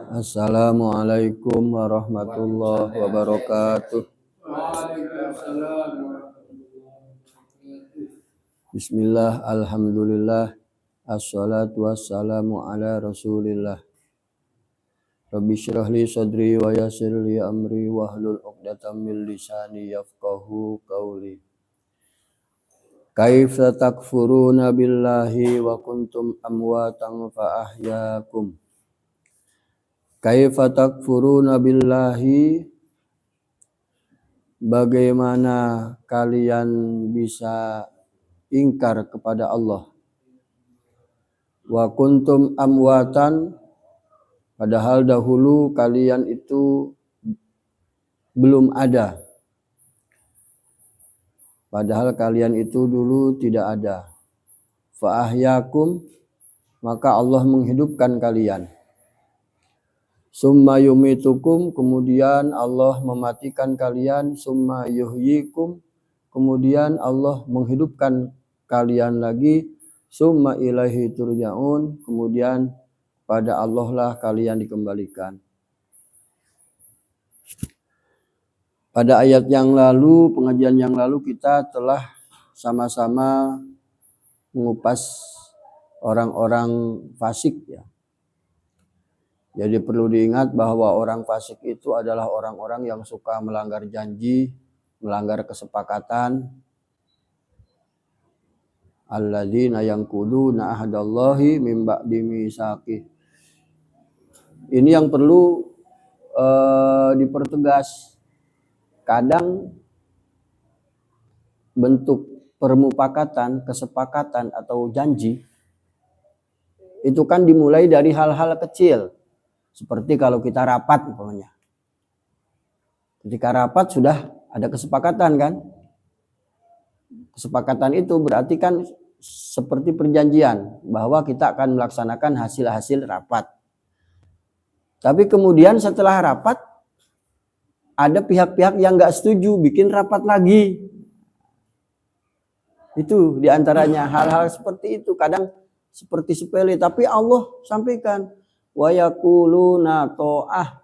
Assalamualaikum warahmatullahi wabarakatuh. Bismillah, alhamdulillah, assalatu wassalamu ala rasulillah. Rabbi syrah li sadri wa yassir li amri wahlul 'uqdatam min lisani yafqahu qawli. Kaifa takfuruna billahi wa kuntum amwatan fa ahyaakum. Kaifa takfuruna billahi, bagaimana kalian bisa ingkar kepada Allah. Wa kuntum amwatan, padahal dahulu kalian itu belum ada. Padahal kalian itu dulu tidak ada. Fa ahyaakum, maka Allah menghidupkan kalian. Summa yumitukum, kemudian Allah mematikan kalian. Summa yuhyikum, kemudian Allah menghidupkan kalian lagi. Summa ilaihi turja'un, kemudian pada Allah lah kalian dikembalikan. Pada ayat yang lalu, pengajian yang lalu kita telah sama-sama mengupas orang-orang fasik ya. Jadi perlu diingat bahwa orang fasik itu adalah orang-orang yang suka melanggar janji, melanggar kesepakatan. Alladzina yanquduna ahdallahi min ba'di mitsaqih. Ini yang perlu dipertegas. Kadang bentuk permupakatan, kesepakatan atau janji itu kan dimulai dari hal-hal kecil. Seperti kalau kita rapat umpamanya. Ketika rapat sudah ada kesepakatan kan? Kesepakatan itu berarti kan seperti perjanjian bahwa kita akan melaksanakan hasil-hasil rapat. Tapi kemudian setelah rapat ada pihak-pihak yang nggak setuju, bikin rapat lagi. Itu diantaranya hal-hal seperti itu. Kadang seperti sepele, tapi Allah sampaikan. Wa yaquluna ta'ah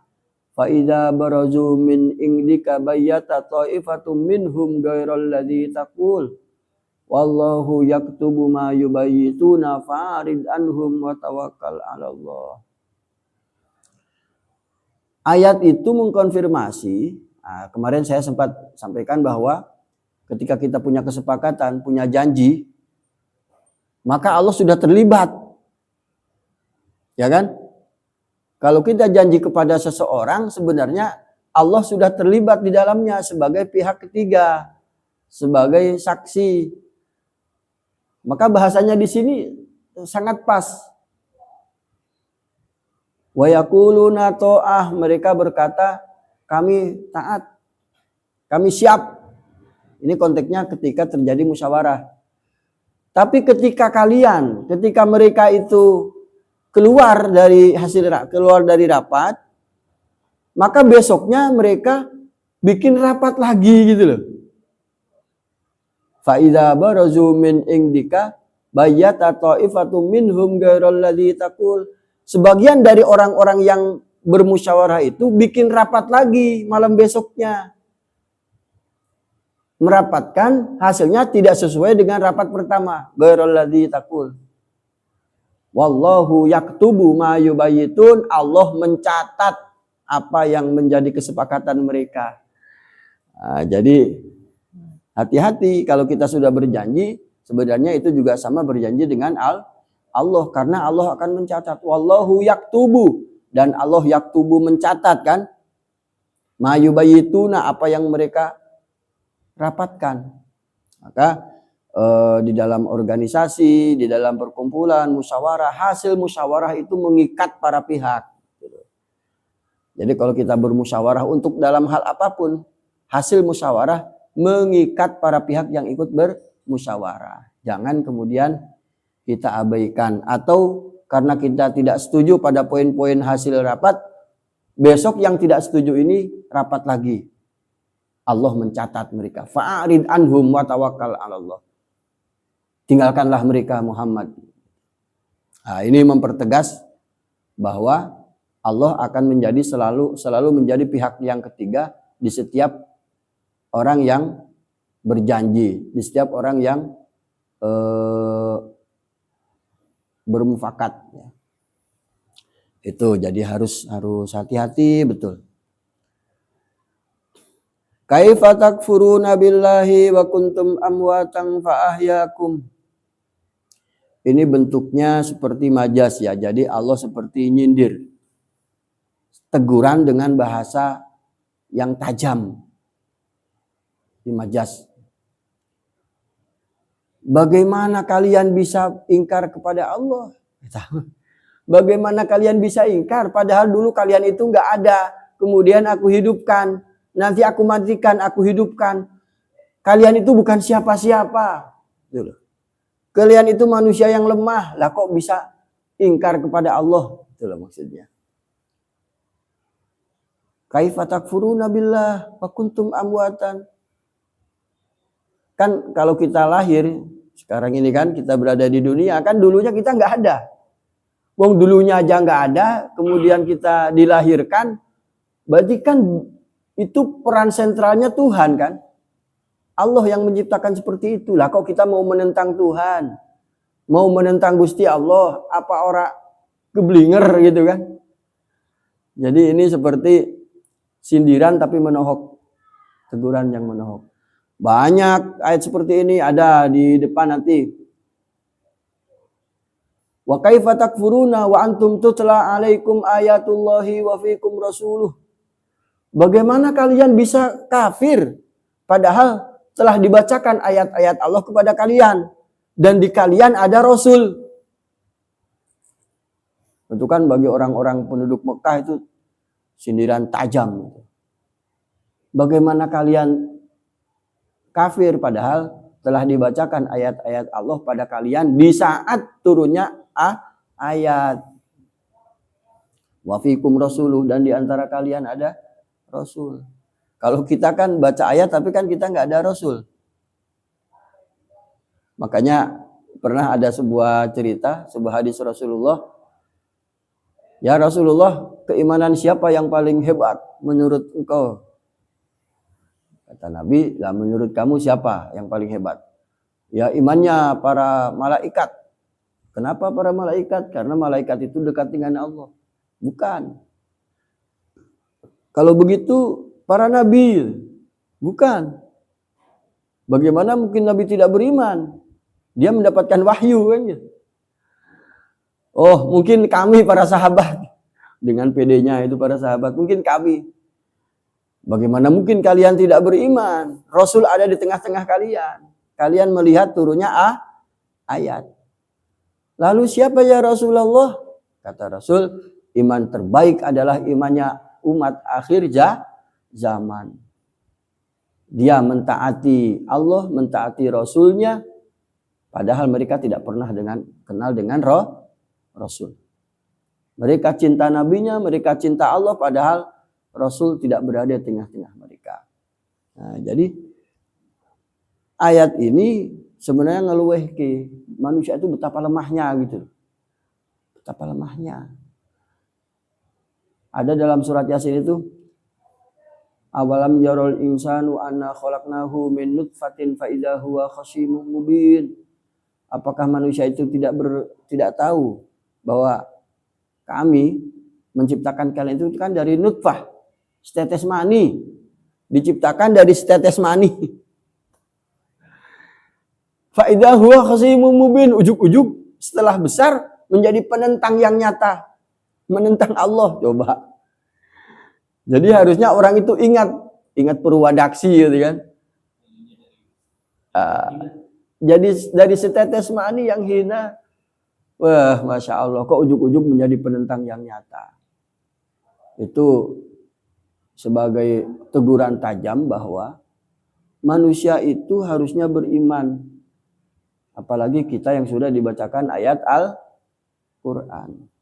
fa idza barazu min indika bayyata ta'ifatum minhum ghairal ladzi taqul. Wallahu yaktubu ma yubayyituna fa'rid anhum wa tawakkal 'ala Allah. Ayat itu mengkonfirmasi, kemarin saya sempat sampaikan bahwa ketika kita punya kesepakatan, punya janji, maka Allah sudah terlibat. Ya kan? Kalau kita janji kepada seseorang, sebenarnya Allah sudah terlibat di dalamnya sebagai pihak ketiga, sebagai saksi. Maka bahasanya di sini sangat pas. Wa yaquluna ta'ah, mereka berkata kami taat, kami siap. Ini konteksnya ketika terjadi musyawarah. Tapi ketika mereka itu keluar dari rapat, maka besoknya mereka bikin rapat lagi gitu loh. Fa idza barazu min indika bayyata ta'ifatum minhum ghairal ladzi taqul. Sebagian dari orang-orang yang bermusyawarah itu bikin rapat lagi malam besoknya. Merapatkan, hasilnya tidak sesuai dengan rapat pertama. Ghairal ladzi taqul. Wallahu yaktubu ma yubayyitun. Allah mencatat apa yang menjadi kesepakatan mereka. Jadi hati-hati kalau kita sudah berjanji, sebenarnya itu juga sama berjanji dengan Allah, karena Allah akan mencatat. Wallahu yaktubu, dan Allah yaktubu mencatat kan. Ma yubayyituna, apa yang mereka rapatkan. Maka di dalam organisasi, di dalam perkumpulan, musyawarah, hasil musyawarah itu mengikat para pihak. Jadi kalau kita bermusyawarah untuk dalam hal apapun, hasil musyawarah mengikat para pihak yang ikut bermusyawarah. Jangan kemudian kita abaikan, atau karena kita tidak setuju pada poin-poin hasil rapat, besok yang tidak setuju ini rapat lagi. Allah mencatat mereka. Fa'arid anhum wa tawakkal 'ala Allah. Tinggalkanlah mereka Muhammad. Nah, ini mempertegas bahwa Allah akan menjadi selalu menjadi pihak yang ketiga di setiap orang yang berjanji, di setiap orang yang bermufakat. Itu jadi harus hati-hati betul. Kaifa takfuruna billahi wa kuntum amwatan fa ahyakum. Ini bentuknya seperti majas ya. Jadi Allah seperti nyindir. Teguran dengan bahasa yang tajam. Di majas. Bagaimana kalian bisa ingkar kepada Allah? Bagaimana kalian bisa ingkar? Padahal dulu kalian itu nggak ada. Kemudian aku hidupkan. Nanti aku matikan, aku hidupkan. Kalian itu bukan siapa-siapa. Kalian itu manusia yang lemah. Lah kok bisa ingkar kepada Allah? Itulah maksudnya. Kaifa takfuruna billah wa kuntum amwatan. Kan kalau kita lahir, sekarang ini kan kita berada di dunia, kan dulunya kita nggak ada. Wong dulunya aja nggak ada, kemudian kita dilahirkan, berarti kan itu peran sentralnya Tuhan kan. Allah yang menciptakan seperti itulah. Kok kita mau menentang Tuhan? Mau menentang Gusti Allah? Apa orang keblinger gitu kan? Jadi ini seperti sindiran tapi menohok. Teguran yang menohok. Banyak ayat seperti ini ada di depan nanti. Wa kaifa takfuruna wa antum tutla alaikum ayatullahi wa fikum rasuluh. Bagaimana kalian bisa kafir padahal telah dibacakan ayat-ayat Allah kepada kalian dan di kalian ada Rasul. Itu kan bagi orang-orang penduduk Mekah itu sindiran tajam. Bagaimana kalian kafir padahal telah dibacakan ayat-ayat Allah pada kalian di saat turunnya ayat. Wa fikum rasuluh, dan di antara kalian ada Rasul. Kalau kita kan baca ayat tapi kan kita nggak ada Rasul. Makanya pernah ada sebuah cerita, sebuah hadis Rasulullah. Ya Rasulullah, keimanan siapa yang paling hebat menurut engkau? Kata Nabi, lah menurut kamu siapa yang paling hebat? Ya imannya para malaikat. Kenapa para malaikat? Karena malaikat itu dekat dengan Allah. Bukan. Kalau begitu para nabi, bukan. Bagaimana mungkin Nabi tidak beriman? Dia mendapatkan wahyu kan gitu. Oh mungkin kami para sahabat. Dengan pedenya itu para sahabat. Mungkin kami. Bagaimana mungkin kalian tidak beriman? Rasul ada di tengah-tengah kalian. Kalian melihat turunnya ayat. Lalu siapa ya Rasulullah? Kata Rasul, iman terbaik adalah imannya umat akhir zaman. Dia mentaati Allah, mentaati Rasulnya, padahal mereka tidak pernah kenal dengan Rasul. Mereka cinta nabinya, mereka cinta Allah, padahal Rasul tidak berada di tengah-tengah mereka. Nah, jadi ayat ini sebenarnya ngeluwehke manusia itu betapa lemahnya gitu. Betapa lemahnya. Ada dalam surat Yasin itu, awalam yarul insanu anna khalaqnahu min nutfatin fa idza huwa khasimun mubin. Apakah manusia itu tidak tahu bahwa kami menciptakan kalian itu kan dari nutfah, setetes mani. Diciptakan dari setetes mani. Fa idza huwa khasimun mubin, ujug-ujug setelah besar menjadi penentang yang nyata. Menentang Allah, coba. Jadi harusnya orang itu ingat Purwadaksi gitu kan. Jadi dari setetes mani yang hina, wah Masya Allah, kok ujug-ujug menjadi penentang yang nyata. Itu sebagai teguran tajam bahwa manusia itu harusnya beriman. Apalagi kita yang sudah dibacakan ayat Al-Quran.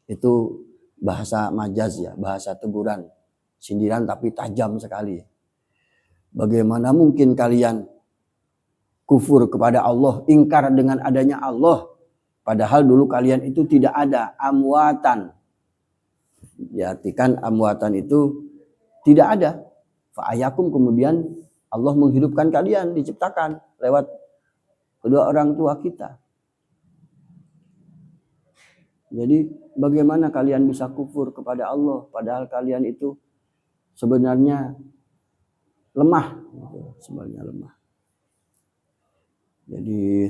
Itu bahasa majaz ya, bahasa teguran. Sindiran tapi tajam sekali. Bagaimana mungkin kalian kufur kepada Allah, ingkar dengan adanya Allah. Padahal dulu kalian itu tidak ada amwatan. Diartikan amwatan itu tidak ada. Fa'ayakum, kemudian Allah menghidupkan kalian, diciptakan lewat kedua orang tua kita. Jadi bagaimana kalian bisa kufur kepada Allah padahal kalian itu sebenarnya lemah, sebenarnya lemah. Jadi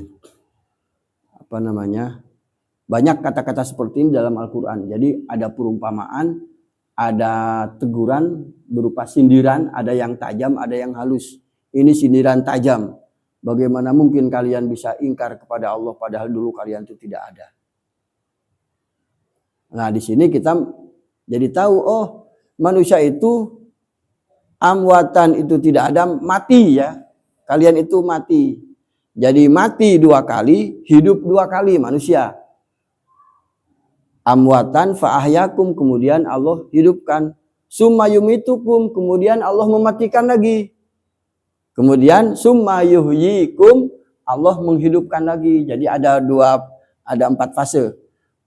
banyak kata-kata seperti ini dalam Al-Quran. Jadi ada perumpamaan, ada teguran berupa sindiran, ada yang tajam, ada yang halus. Ini sindiran tajam. Bagaimana mungkin kalian bisa ingkar kepada Allah padahal dulu kalian itu tidak ada. Nah, di sini kita jadi tahu, oh, manusia itu amwatan itu tidak ada, mati ya. Kalian itu mati. Jadi mati 2 kali, hidup 2 kali manusia. Amwatan fa'ahyakum, kemudian Allah hidupkan. Summa yumitukum, kemudian Allah mematikan lagi. Kemudian summa yuhyikum, Allah menghidupkan lagi. Jadi ada 4 fase.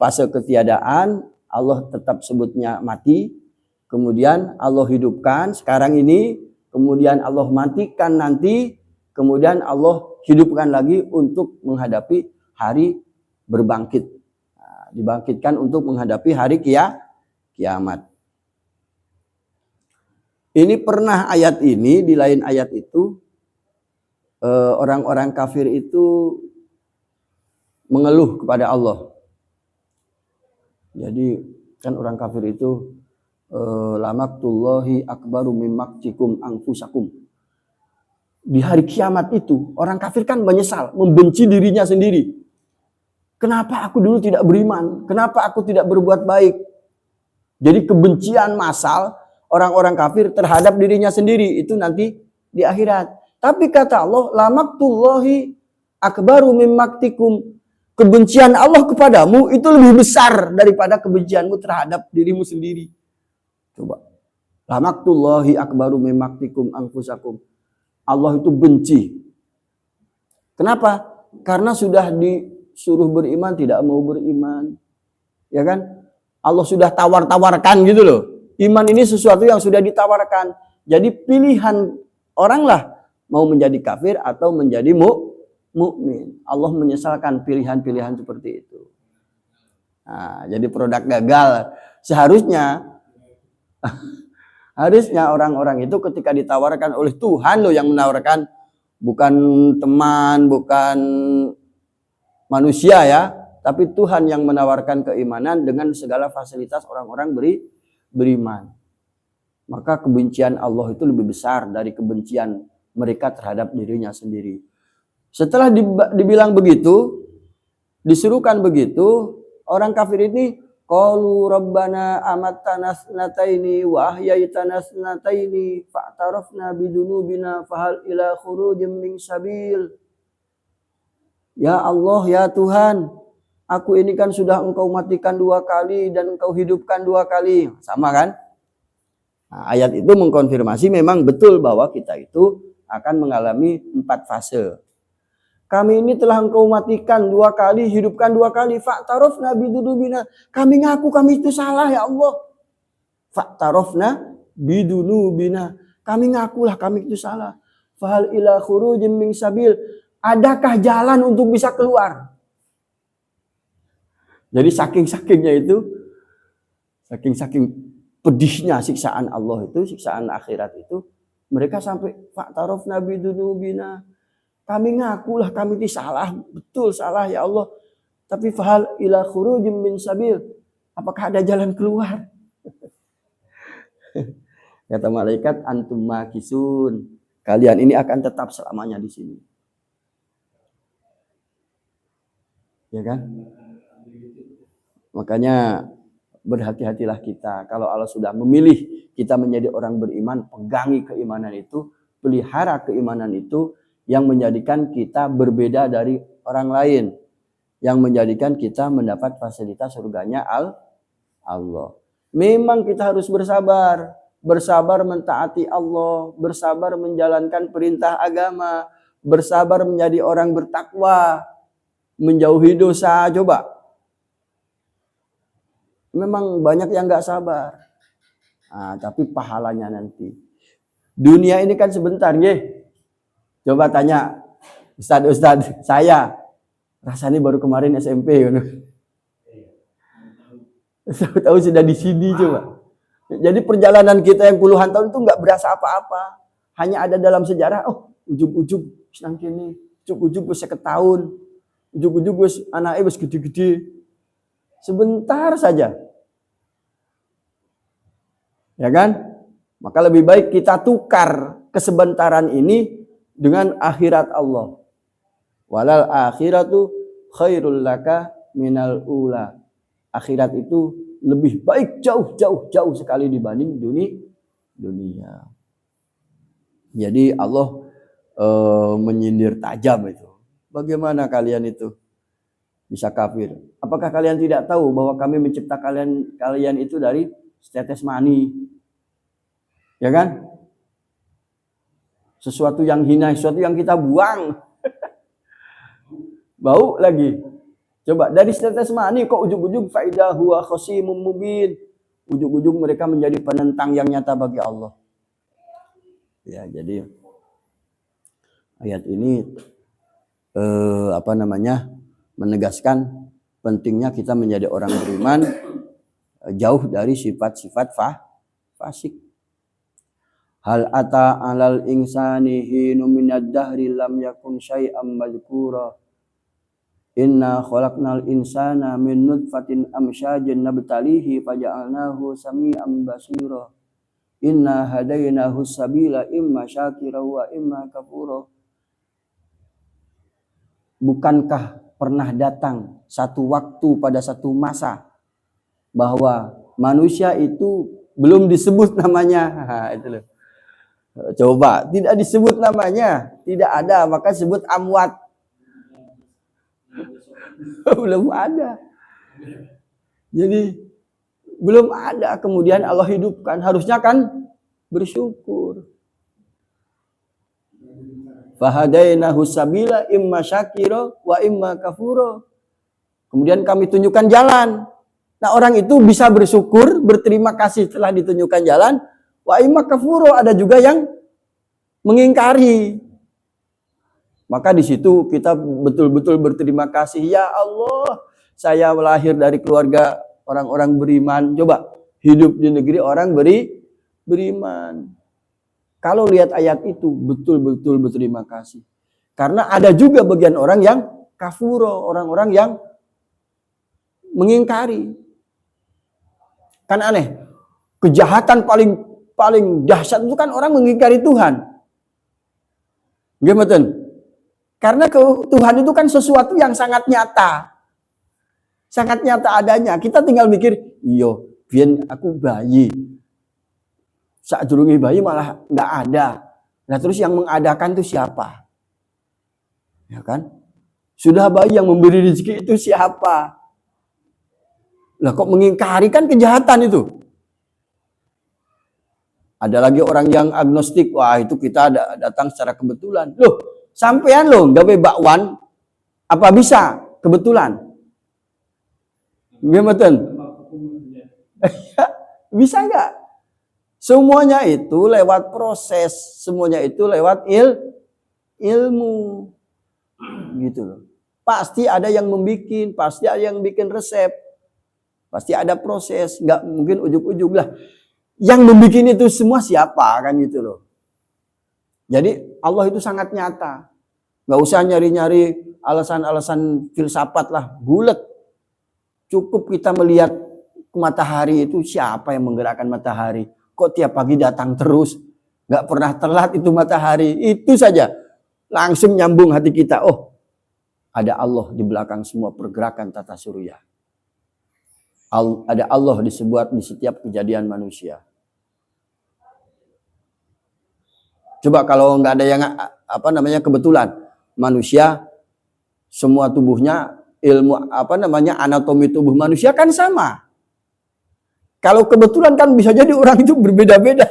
Fase ketiadaan, Allah tetap sebutnya mati. Kemudian Allah hidupkan sekarang ini. Kemudian Allah matikan nanti. Kemudian Allah hidupkan lagi untuk menghadapi hari berbangkit. Nah, dibangkitkan untuk menghadapi hari kiamat. Ini pernah ayat ini, di lain ayat itu, orang-orang kafir itu mengeluh kepada Allah. Jadi kan orang kafir itu lamaktullahi akbaru mimmaktikum anfusakum. Di hari kiamat itu orang kafir kan menyesal, membenci dirinya sendiri. Kenapa aku dulu tidak beriman? Kenapa aku tidak berbuat baik? Jadi kebencian massal orang-orang kafir terhadap dirinya sendiri itu nanti di akhirat. Tapi kata Allah, lamaktullahi akbaru mimmaktikum. Kebencian Allah kepadamu itu lebih besar daripada kebencianmu terhadap dirimu sendiri. Coba. Lamaktullahi akbaru mimmaktikum anfusakum. Allah itu benci. Kenapa? Karena sudah disuruh beriman tidak mau beriman. Ya kan? Allah sudah tawar-tawarkan gitu loh. Iman ini sesuatu yang sudah ditawarkan. Jadi pilihan orang lah mau menjadi kafir atau menjadi mukmin. Allah menyesalkan pilihan-pilihan seperti itu. Nah, jadi produk gagal. Harusnya orang-orang itu ketika ditawarkan oleh Tuhan loh yang menawarkan, bukan teman, bukan manusia ya, tapi Tuhan yang menawarkan keimanan dengan segala fasilitas orang-orang beriman. Maka kebencian Allah itu lebih besar dari kebencian mereka terhadap dirinya sendiri. Setelah dibilang begitu, disuruhkan begitu, orang kafir ini qalu rabbana amattana snataini wa ahyaitana snataini fa'tarafna bidunubina fahal ila khurujin min sabil. Ya Allah, ya Tuhan, aku ini kan sudah Engkau matikan 2 kali dan Engkau hidupkan 2 kali. Sama kan? Nah, ayat itu mengkonfirmasi memang betul bahwa kita itu akan mengalami 4 fase. Kami ini telah Engkau matikan 2 kali, hidupkan 2 kali. Fa'tarafna bidunubina. Kami ngaku kami itu salah ya Allah. Fa'tarafna bidunubina. Kami ngakulah kami itu salah. Fahal ila khurujin min sabil. Adakah jalan untuk bisa keluar? Jadi saking-sakingnya itu, saking pedihnya siksaan Allah itu, siksaan akhirat itu, mereka sampai fa'tarafna bidunubina. Kami ngakulah kami itu salah, betul salah ya Allah. Tapi fahal ila khurujin min sabil. Apakah ada jalan keluar? Kata malaikat, antum makisun. Kalian ini akan tetap selamanya di sini. Ya kan? Makanya berhati-hatilah kita. Kalau Allah sudah memilih kita menjadi orang beriman, pegangi keimanan itu, pelihara keimanan itu, yang menjadikan kita berbeda dari orang lain, yang menjadikan kita mendapat fasilitas surganya Allah. Memang kita harus bersabar mentaati Allah, bersabar menjalankan perintah agama, bersabar menjadi orang bertakwa. menjauhi dosa, coba. Memang banyak yang nggak sabar. Nah, tapi pahalanya nanti. Dunia ini kan sebentar, ya. Coba tanya Ustadz, saya rasanya baru kemarin SMP, tahu sudah di sini coba. Jadi perjalanan kita yang puluhan tahun itu nggak berasa apa-apa. Hanya ada dalam sejarah, ujug-ujug senang kini, ujug-ujug bisa ketahun, ujug-ujug wis anaknya wis gede-gede. Sebentar saja. Ya kan? Maka lebih baik kita tukar kesebentaran ini dengan akhirat Allah. Walal akhiratu khairul laka minal ula. Akhirat itu lebih baik jauh sekali dibanding dunia. Jadi Allah menyindir tajam itu. Bagaimana kalian itu bisa kafir? Apakah kalian tidak tahu bahwa kami menciptakan kalian itu dari setetes mani? Ya kan? Sesuatu yang hina, sesuatu yang kita buang. Bau lagi. Coba dari setetes mani kok ujug-ujug faidah huwa khosimum mubin. Ujug-ujug mereka menjadi penentang yang nyata bagi Allah. Ya, jadi ayat ini menegaskan pentingnya kita menjadi orang beriman, jauh dari sifat-sifat fasik. Hal ata alal insani hinu minad dahri lam yakun syai'am madhkura. Inna khalaqnal insana min nutfatin amsyajin nabtalihi faja'alnahu sami'an basira. Inna hadainahu sabila imma syakira wa imma kafura. Bukankah pernah datang satu waktu pada satu masa bahwa manusia itu belum disebut namanya? Itu loh. Coba, tidak disebut namanya, tidak ada, maka sebut amwat. Belum ada. Jadi belum ada, kemudian Allah hidupkan, harusnya kan bersyukur. Fahadainahu sabila imma syakira wa imma kafura. Kemudian kami tunjukkan jalan. Nah, orang itu bisa bersyukur, berterima kasih telah ditunjukkan jalan. Wa imma kafura, ada juga yang mengingkari. Maka di situ kita betul-betul berterima kasih. Ya Allah, saya lahir dari keluarga orang-orang beriman. Coba hidup di negeri orang beriman. Kalau lihat ayat itu betul-betul berterima kasih. Karena ada juga bagian orang yang kafuro, orang-orang yang mengingkari. Kan aneh. Kejahatan paling dahsyat itu kan orang mengingkari Tuhan. Gimana? Karena Tuhan itu kan sesuatu yang sangat nyata. Sangat nyata adanya. Kita tinggal mikir, iyo, biyen aku bayi. Saat durungi bayi malah nggak ada. Nah terus yang mengadakan itu siapa? Ya kan? Sudah bayi yang memberi rezeki itu siapa? Lah kok mengingkari, kan kejahatan itu. Ada lagi orang yang agnostik, wah itu kita datang secara kebetulan. Loh, sampean loh gawe bakwan, apa bisa kebetulan? Gimana? Bisa nggak? Semuanya itu lewat proses, semuanya itu lewat ilmu, gitu loh. Pasti ada yang membikin, pasti ada yang bikin resep, pasti ada proses, nggak mungkin ujuk-ujuk lah. Yang membikin itu semua siapa kan gitu loh. Jadi Allah itu sangat nyata, nggak usah nyari-nyari alasan-alasan filsafat lah, bulat. Cukup kita melihat matahari itu, siapa yang menggerakkan matahari? Kok tiap pagi datang terus, nggak pernah telat itu matahari. Itu saja langsung nyambung hati kita. Oh, ada Allah di belakang semua pergerakan tata surya. Ada Allah di setiap kejadian manusia. Coba kalau nggak ada yang kebetulan, manusia semua tubuhnya anatomi tubuh manusia kan sama. Kalau kebetulan kan bisa jadi orang itu berbeda-beda.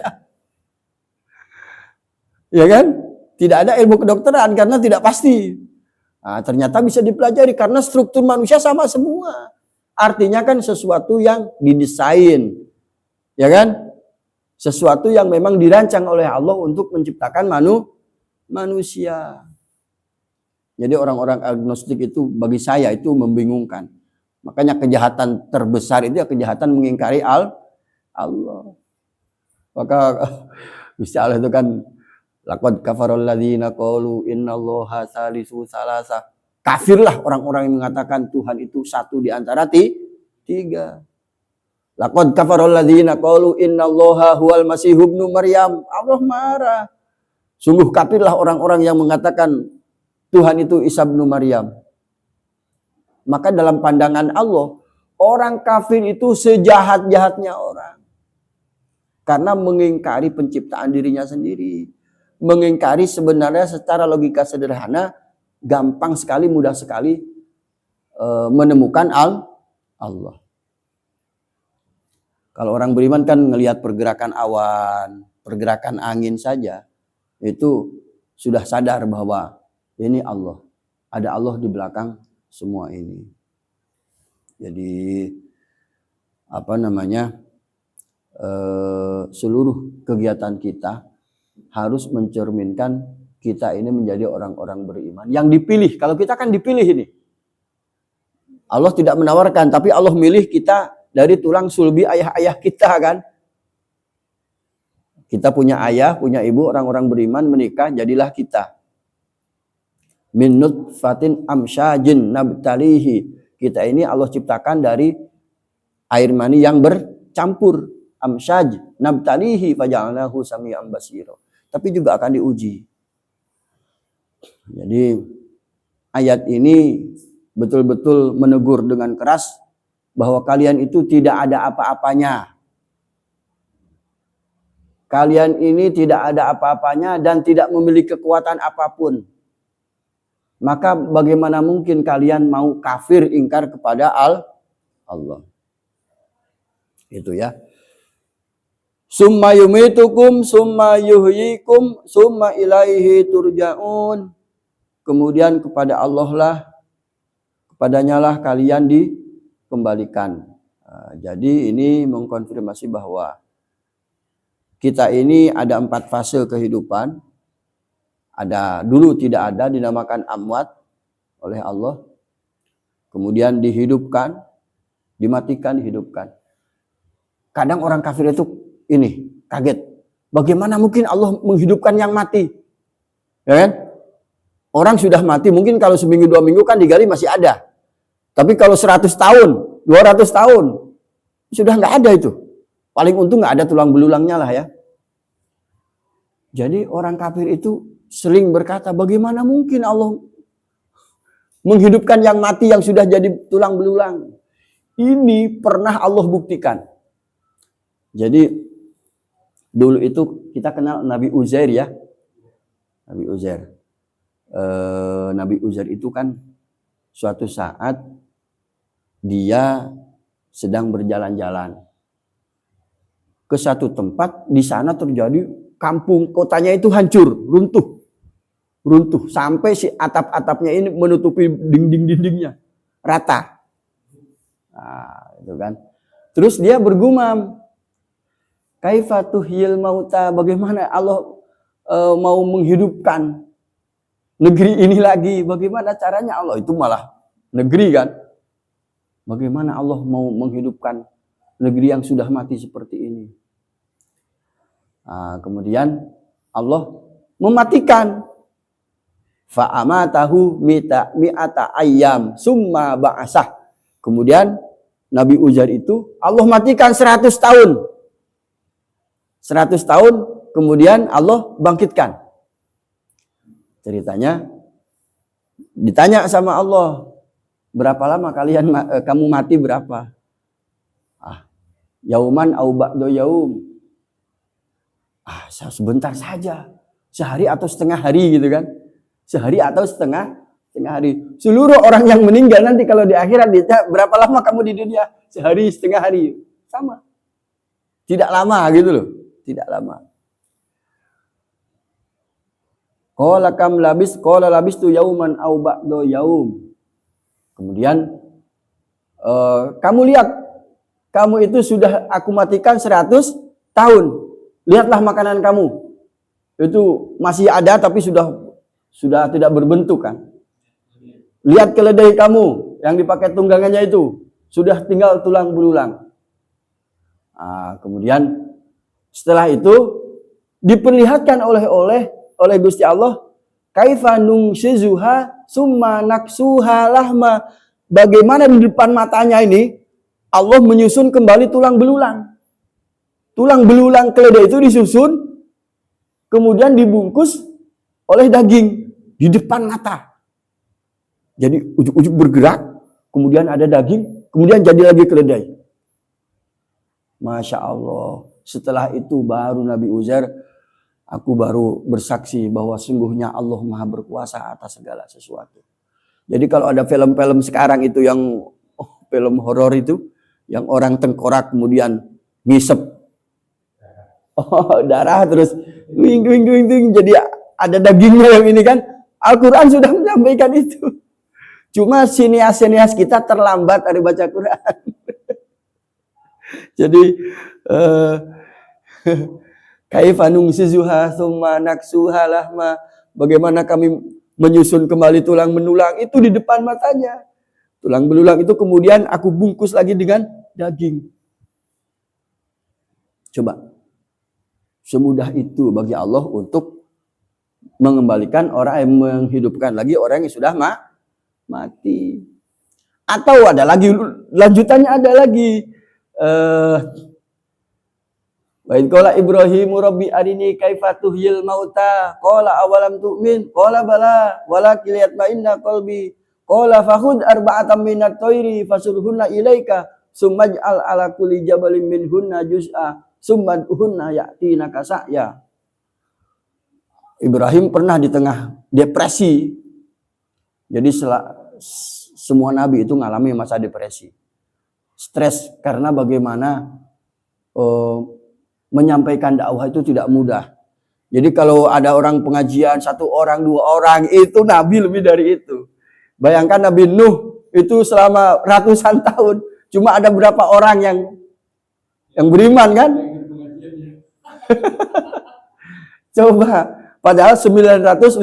Ya kan? Tidak ada ilmu kedokteran karena tidak pasti. Nah, ternyata bisa dipelajari karena struktur manusia sama semua. Artinya kan sesuatu yang didesain, ya kan? Sesuatu yang memang dirancang oleh Allah untuk menciptakan manusia. Jadi orang-orang agnostik itu bagi saya itu membingungkan. Makanya kejahatan terbesar itu ya kejahatan mengingkari Allah. Maka Gusti Allah itu kan laqad kafarul ladzina qalu innallaha salisu salasa. Kafirlah orang-orang yang mengatakan Tuhan itu satu di antara tiga. Laqad kafarul ladzina qalu innallaha huwal masih ibnu Maryam. Allah marah. Sungguh kafirlah orang-orang yang mengatakan Tuhan itu Isa bin Maryam. Maka dalam pandangan Allah, orang kafir itu sejahat-jahatnya orang. Karena mengingkari penciptaan dirinya sendiri. Mengingkari sebenarnya secara logika sederhana, gampang sekali, mudah sekali menemukan Allah. Kalau orang beriman kan ngelihat pergerakan awan, pergerakan angin saja, itu sudah sadar bahwa ini Allah. Ada Allah di belakang semua ini. Jadi seluruh kegiatan kita harus mencerminkan kita ini menjadi orang-orang beriman. Yang dipilih, kalau kita kan dipilih ini. Allah tidak menawarkan, tapi Allah milih kita dari tulang sulbi ayah-ayah kita kan. Kita punya ayah, punya ibu, orang-orang beriman menikah, jadilah kita. Min nutfatin amsyajin nabtalihi. Kita ini Allah ciptakan dari air mani yang bercampur. Amsyaj nabtalihi faja'alnahu sami'an basira. Tapi juga akan diuji. Jadi ayat ini betul-betul menegur dengan keras bahwa kalian itu tidak ada apa-apanya. Kalian ini tidak ada apa-apanya dan tidak memiliki kekuatan apapun. Maka bagaimana mungkin kalian mau kafir ingkar kepada Allah. Itu ya. Summa yumitukum summa yuhyikum summa ilaihi turja'un. Kemudian kepada Allah lah, kepadanya lah kalian dikembalikan. Jadi ini mengkonfirmasi bahwa kita ini ada 4 fase kehidupan. Dulu tidak ada, dinamakan amwat oleh Allah. Kemudian dihidupkan, dimatikan, dihidupkan. Kadang orang kafir itu ini kaget. Bagaimana mungkin Allah menghidupkan yang mati? Ya kan? Orang sudah mati, mungkin kalau seminggu 2 minggu kan digali masih ada. Tapi kalau 100 tahun, 200 tahun, sudah nggak ada itu. Paling untung nggak ada tulang belulangnya lah ya. Jadi orang kafir itu sering berkata, bagaimana mungkin Allah menghidupkan yang mati yang sudah jadi tulang belulang? Ini pernah Allah buktikan. Jadi dulu itu kita kenal Nabi Uzair ya. Nabi Uzair. Nabi Uzair itu kan suatu saat dia sedang berjalan-jalan ke satu tempat, di sana terjadi kampung, kotanya itu hancur, runtuh sampai si atap-atapnya ini menutupi dinding-dindingnya rata. Nah, itu kan. Terus dia bergumam, kaifatuhyil mauta, bagaimana Allah mau menghidupkan negeri ini lagi, bagaimana caranya Allah? Itu malah negeri kan. Bagaimana Allah mau menghidupkan negeri yang sudah mati seperti ini? Nah, kemudian Allah mematikan. Fa'amatahu mi'ata ayyam summa ba'asah. Kemudian Nabi Uzair itu Allah matikan 100 tahun. 100 tahun kemudian Allah bangkitkan. Ceritanya ditanya sama Allah, berapa lama kamu mati berapa? Yauman au ba'du yaum. Sebentar saja. Sehari atau setengah hari gitu kan. Sehari atau setengah hari. Seluruh orang yang meninggal nanti kalau di akhirat ditanya, berapa lama kamu di dunia? Sehari, setengah hari. Sama. Tidak lama gitu loh. Tidak lama. Qala kam labis, qala labistu yauman aw ba'da yaum. Kemudian kamu lihat, kamu itu sudah aku matikan 100 tahun. Lihatlah makanan kamu. Itu masih ada tapi sudah tidak berbentuk kan. Lihat keledai kamu yang dipakai tunggangannya itu. Sudah tinggal tulang belulang. Nah, kemudian setelah itu diperlihatkan oleh Gusti Allah, kaifa nungsizuha summa naksuha lahma. Bagaimana di depan matanya ini Allah menyusun kembali tulang belulang. Tulang belulang keledai itu disusun, kemudian dibungkus oleh daging di depan mata. Jadi ujuk-ujuk bergerak, kemudian ada daging, kemudian jadi lagi keledai. Masya Allah. Setelah itu baru Nabi Uzair, aku baru bersaksi bahwa sungguhnya Allah Maha berkuasa atas segala sesuatu. Jadi kalau ada film-film sekarang itu yang film horor itu, yang orang tengkorak kemudian ngisep darah terus wing, jadi ada dagingnya yang ini kan. Al-Quran sudah menyampaikan itu. Cuma sinias kita terlambat dari baca Quran. Jadi kaifa nungsizuha tsumma naksuha lahma, bagaimana kami menyusun kembali tulang belulang itu di depan matanya. Tulang belulang itu kemudian aku bungkus lagi dengan daging. Coba. Semudah itu bagi Allah untuk mengembalikan orang yang menghidupkan lagi orang yang sudah mati. Atau ada lagi lanjutannya, ada lagi wa id qala Ibrahimu rabbi arini kaifa tuhyil mauta qala awalam tu'min qala bala walakin liyatma'inna qalbi qala fakhudh arba'atan minat thairi fasurhunna ilaika sumaj'al ala kulli jabalin minhunna juz'a summadhunna ya'tinaka sa'ya. Ibrahim pernah di tengah depresi. Jadi semua nabi itu mengalami masa depresi. Stres karena bagaimana menyampaikan dakwah itu tidak mudah. Jadi kalau ada orang pengajian 1 orang, 2 orang, itu nabi lebih dari itu. Bayangkan Nabi Nuh itu selama ratusan tahun cuma ada berapa orang yang beriman kan? Coba, padahal 950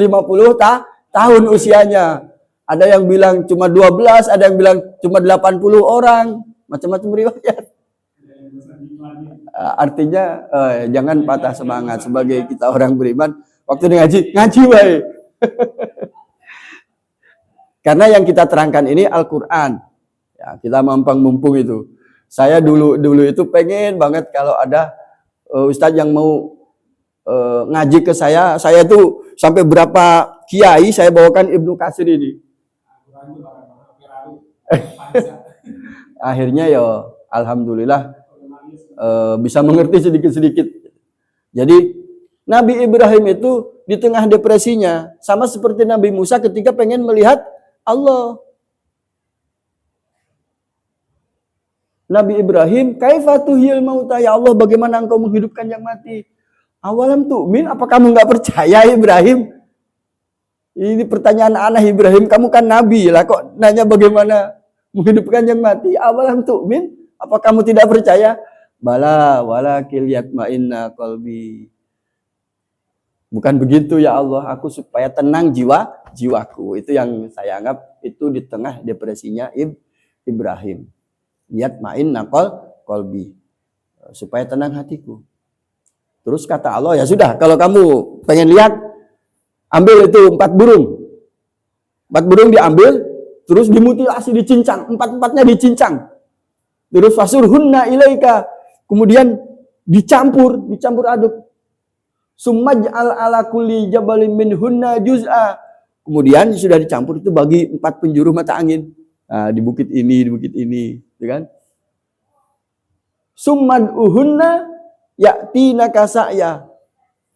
tahun usianya. Ada yang bilang cuma 12, ada yang bilang cuma 80 orang, macam-macam riwayat. Artinya jangan patah semangat sebagai kita orang beriman. Waktu ngaji wae. Karena yang kita terangkan ini Al-Quran. Ya, kita mumpung itu. Saya dulu itu pengen banget kalau ada ustadz yang mau ngaji ke saya tuh sampai berapa kiai saya bawakan Ibnu Katsir ini. Akhirnya ya alhamdulillah bisa mengerti sedikit-sedikit. Jadi Nabi Ibrahim itu di tengah depresinya sama seperti Nabi Musa ketika pengen melihat Allah. Nabi Ibrahim, kaifa tuhyil mauta, ya Allah bagaimana engkau menghidupkan yang mati? Awalam tu'min, apa kamu nggak percaya Ibrahim? Ini pertanyaan aneh Ibrahim, kamu kan nabi lah kok nanya bagaimana menghidupkan yang mati? Awalam tu'min, apa kamu tidak percaya? Bala walakin liyatma'inna qalbi. Bukan begitu ya Allah, aku supaya tenang jiwaku. Itu yang saya anggap itu di tengah depresinya Ibrahim. Liyatma'inna qalbi. Supaya tenang hatiku. Terus kata Allah, ya sudah, kalau kamu pengen lihat, ambil itu 4 burung. 4 burung diambil, terus dimutilasi, dicincang. 4-4-nya dicincang. Terus fasurhunna ilaika. Kemudian dicampur aduk. Sumaj'al ala kulli jabalin minhunna juz'a. Kemudian sudah dicampur itu bagi 4 penjuru mata angin. Nah, di bukit ini, gitu kan? Summad'uhunna ya'tinaka sa'ya.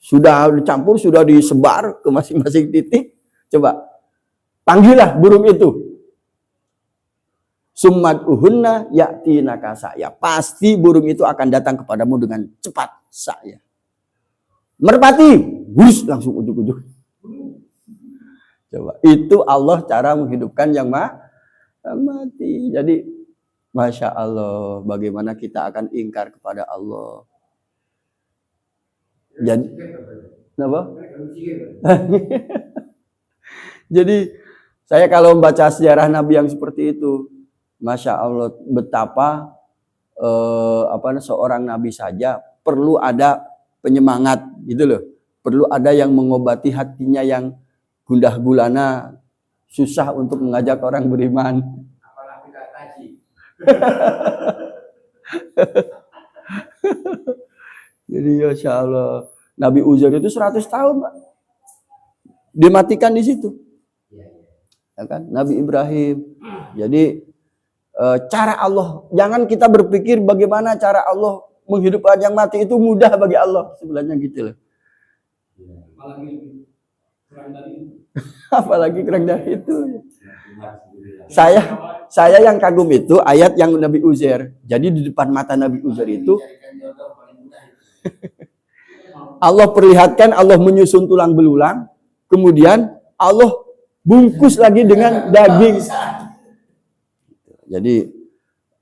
Sudah dicampur, sudah disebar ke masing-masing titik. Coba panggillah burung itu. Summad'uhunna ya'tinaka sa'ya. Pasti burung itu akan datang kepadamu dengan cepat. Sa'ya. Merpati, wus, langsung ujuk-ujuk. Coba, itu Allah cara menghidupkan yang mati. Jadi, Masya Allah, bagaimana kita akan ingkar kepada Allah. Jadi, apa? Jadi, saya kalau membaca sejarah Nabi yang seperti itu, Masya Allah, betapa seorang Nabi saja perlu ada penyemangat, gitu loh. Perlu ada yang mengobati hatinya yang gundah gulana, susah untuk mengajak orang beriman. Apalagi kaji. Jadi Masya Allah, Nabi Uzair itu 100 tahun, Pak. Dimatikan di situ. Ya kan? Nabi Ibrahim. Jadi cara Allah, jangan kita berpikir bagaimana cara Allah menghidupkan yang mati itu mudah bagi Allah, sebenarnya gitu loh. Apalagi kurang dari itu. Saya yang kagum itu ayat yang Nabi Uzair. Jadi di depan mata Nabi Uzair itu Allah perlihatkan Allah menyusun tulang belulang, kemudian Allah bungkus lagi dengan daging. Jadi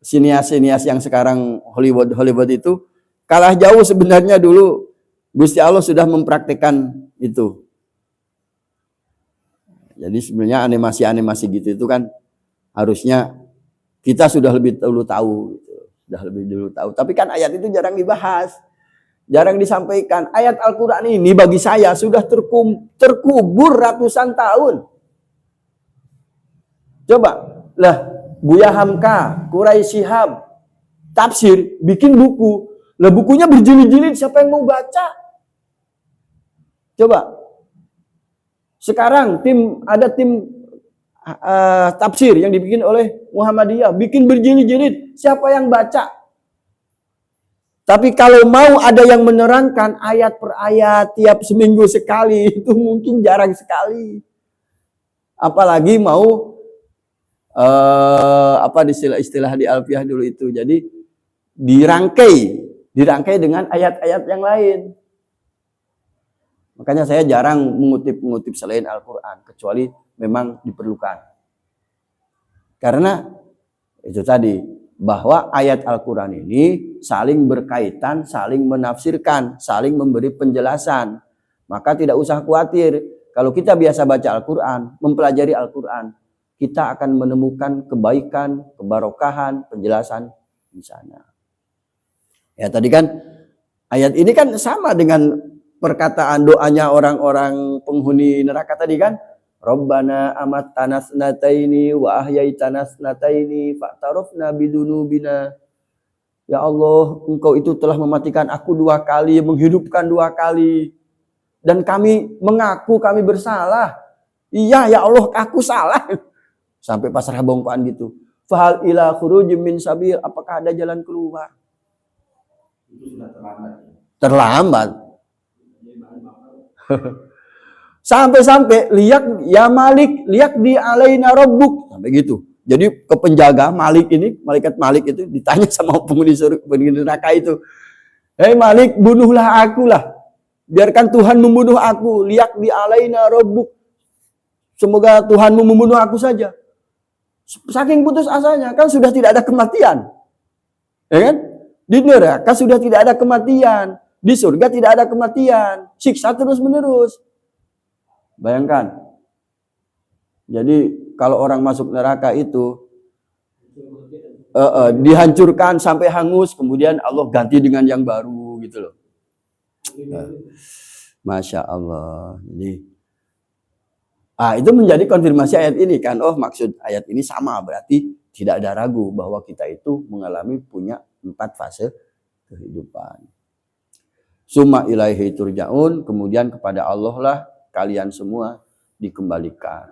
sinias-sinias yang sekarang Hollywood itu kalah jauh sebenarnya. Dulu Gusti Allah sudah mempraktikkan itu. Jadi sebenarnya animasi-animasi gitu itu kan harusnya kita sudah lebih dulu tahu, Tapi kan ayat itu jarang dibahas, jarang disampaikan. Ayat Al-Quran ini bagi saya sudah terkubur ratusan tahun. Coba, lah Buya Hamka, Quraisy Shihab, tafsir, bikin buku. Lah bukunya berjilid-jilid, siapa yang mau baca? Coba. Sekarang ada tim tafsir yang dibikin oleh Muhammadiyah, bikin berjilid-jilid, siapa yang baca? Tapi kalau mau ada yang menerangkan ayat per ayat tiap seminggu sekali, itu mungkin jarang sekali. Apalagi mau istilah di Alfiyah dulu itu. Jadi dirangkai dengan ayat-ayat yang lain. Makanya saya jarang mengutip selain Al-Quran, kecuali memang diperlukan. Karena itu tadi, bahwa ayat Al-Quran ini saling berkaitan, saling menafsirkan, saling memberi penjelasan. Maka tidak usah khawatir, kalau kita biasa baca Al-Quran, mempelajari Al-Quran, kita akan menemukan kebaikan, kebarokahan, penjelasan di sana. Ya tadi kan, ayat ini kan sama dengan perkataan doanya orang-orang penghuni neraka tadi kan, Rabbana amattana snataini wa ahyaitana snataini fa'tarafna bidunubina. Ya Allah, Engkau itu telah mematikan aku 2 kali, menghidupkan 2 kali. Dan kami mengaku kami bersalah. Iya ya Allah, aku salah. Sampai pasrah bongkoan gitu. Fahal ila khurujim min sabil, apakah ada jalan keluar? Itu sudah terlambat. Sampai lihat ya Malik, lihat di alaina rabbuk, sampai gitu. Jadi ke penjaga Malik ini, malaikat Malik itu ditanya sama penghuni neraka itu, "Hei Malik, bunuhlah aku lah. Biarkan Tuhan membunuh aku. Lihat di alaina rabbuk. Semoga Tuhanmu membunuh aku saja." Saking putus asanya, kan sudah tidak ada kematian. Ya kan? Di neraka sudah tidak ada kematian. Di surga tidak ada kematian, siksa terus-menerus. Bayangkan. Jadi kalau orang masuk neraka itu dihancurkan sampai hangus, kemudian Allah ganti dengan yang baru gitu loh. Masya Allah. Jadi, itu menjadi konfirmasi ayat ini kan. Oh, maksud ayat ini sama, berarti tidak ada ragu bahwa kita itu mengalami punya 4 fase kehidupan. Summa ilaihi turja'un, kemudian kepada Allah lah kalian semua dikembalikan.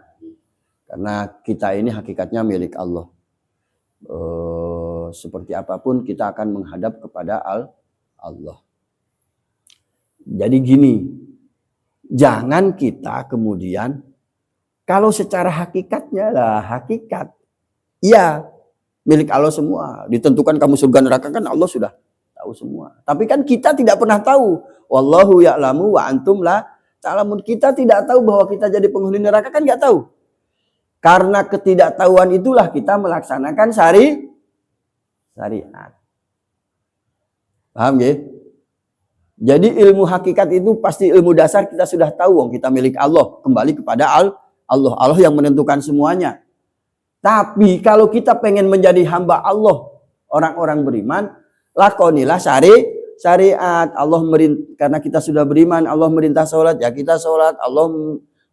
Karena kita ini hakikatnya milik Allah. Seperti apapun kita akan menghadap kepada Allah. Jadi gini, jangan kita kemudian, kalau secara hakikatnya lah, hakikat, iya milik Allah semua. Ditentukan kamu surga neraka kan Allah sudah tahu semua. Tapi kan kita tidak pernah tahu. Wallahu ya'lamu wa antum la Salamun, kita tidak tahu bahwa kita jadi penghuni neraka kan nggak tahu. Karena ketidaktahuan itulah kita melaksanakan syariat. Paham ya? Jadi ilmu hakikat itu pasti ilmu dasar kita sudah tahu, kita milik Allah, kembali kepada Allah. Allah yang menentukan semuanya. Tapi kalau kita pengen menjadi hamba Allah, orang-orang beriman, lakonilah syariat. Allah karena kita sudah beriman, Allah merintah sholat, ya kita sholat. Allah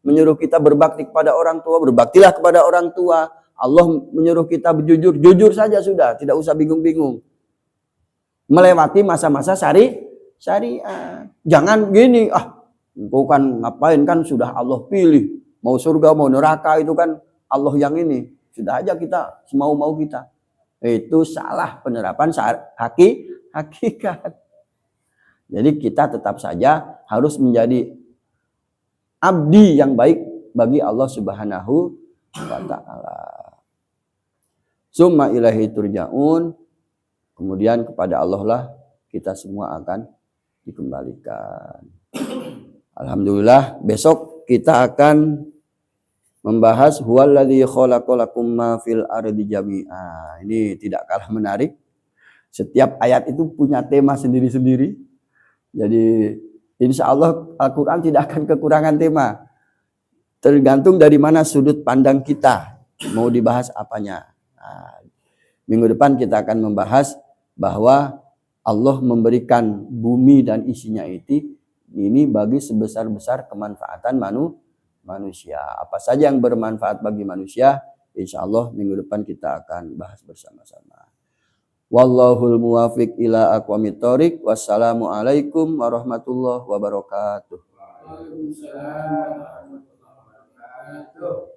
menyuruh kita berbakti kepada orang tua, berbaktilah kepada orang tua. Allah menyuruh kita berjujur, jujur saja sudah, tidak usah bingung-bingung. Melewati masa-masa syariat. Jangan gini, engkau kan ngapain, kan sudah Allah pilih. Mau surga, mau neraka itu kan Allah yang ini. Sudah aja kita semau-mau kita. Itu salah penerapan hakikat. Jadi kita tetap saja harus menjadi abdi yang baik bagi Allah Subhanahu wa ta'ala. Summa ilahi turja'un. Kemudian kepada Allah lah kita semua akan dikembalikan. Alhamdulillah, besok kita akan membahas huwallazi khalaqalakum ma fil ardi jami'a. Ini tidak kalah menarik. Setiap ayat itu punya tema sendiri-sendiri. Jadi insya Allah Al-Quran tidak akan kekurangan tema. Tergantung dari mana sudut pandang kita. Mau dibahas apanya. Minggu depan kita akan membahas bahwa Allah memberikan bumi dan isinya ini bagi sebesar-besar kemanfaatan manusia. Apa saja yang bermanfaat bagi manusia, insya Allah minggu depan kita akan bahas bersama-sama. Wallahul muwafiq ila aqwamit thoriq. Wassalamualaikum warahmatullahi wabarakatuh. Waalaikumsalam warahmatullahi wabarakatuh.